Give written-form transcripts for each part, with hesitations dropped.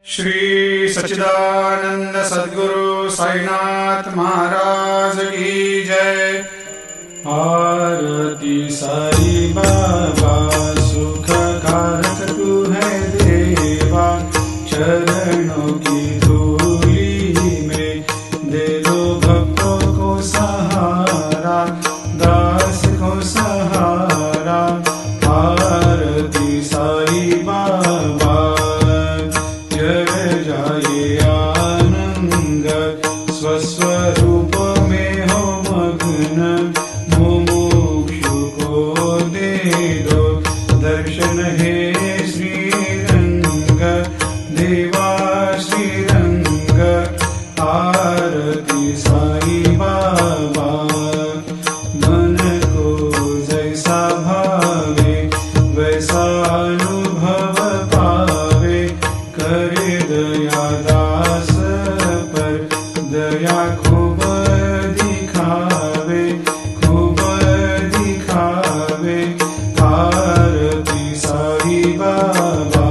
श्री सच्चिदानंद सद्गुरु साईनाथ महाराज की जय। आरती साई बाबा सुख कारक तू है देवा, चरणों की धूली में दे दो भक्तों को सहारा, दास को सहारा। आरती साई बाबा जय जाए आनंद, स्वस्वरूप में हो मग्न, मुमुक्षु को दे दो दर्शन हे श्रीरंग, देवा श्रीरंग। आरती साई बाबा मन को जैसा भावे वैसा अनुभव पावे, करे दया दास पर दया खूब दिखावे, खूब दिखावे। आरती साई बाबा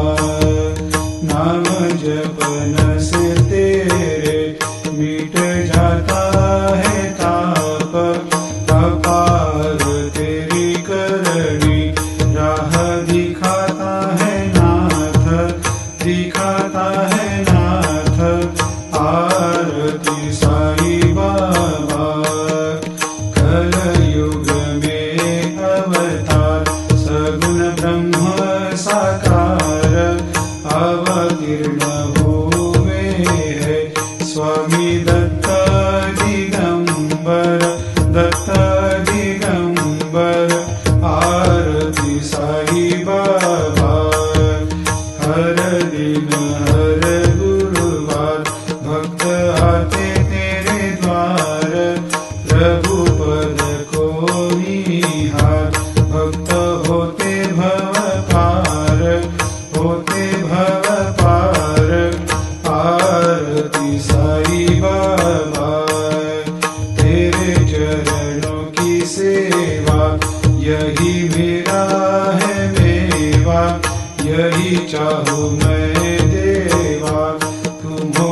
नाम जपन से तेरे मिट जाता है ताप, अपार तेरी करनी राह दिखाता है नाथ, दिखाता है नाथ। आरती साई बाबा कलयुग में अवतार, सगुण ब्रह्म साकार अवतीर्ण हुए है स्वामी दत्त दिगंबर, दत्त दिगंबर। आरती साई बाबा हर दिन हर गुरुवार भक्त आते तेरे द्वार, रघुपद को निहार भक्त होते भव पार, होते भव पार। आरती साई बाबा तेरे चरणों की सेवा, यही मेरा है मेवा, यही चाहूँ मैं देवा। तुम हो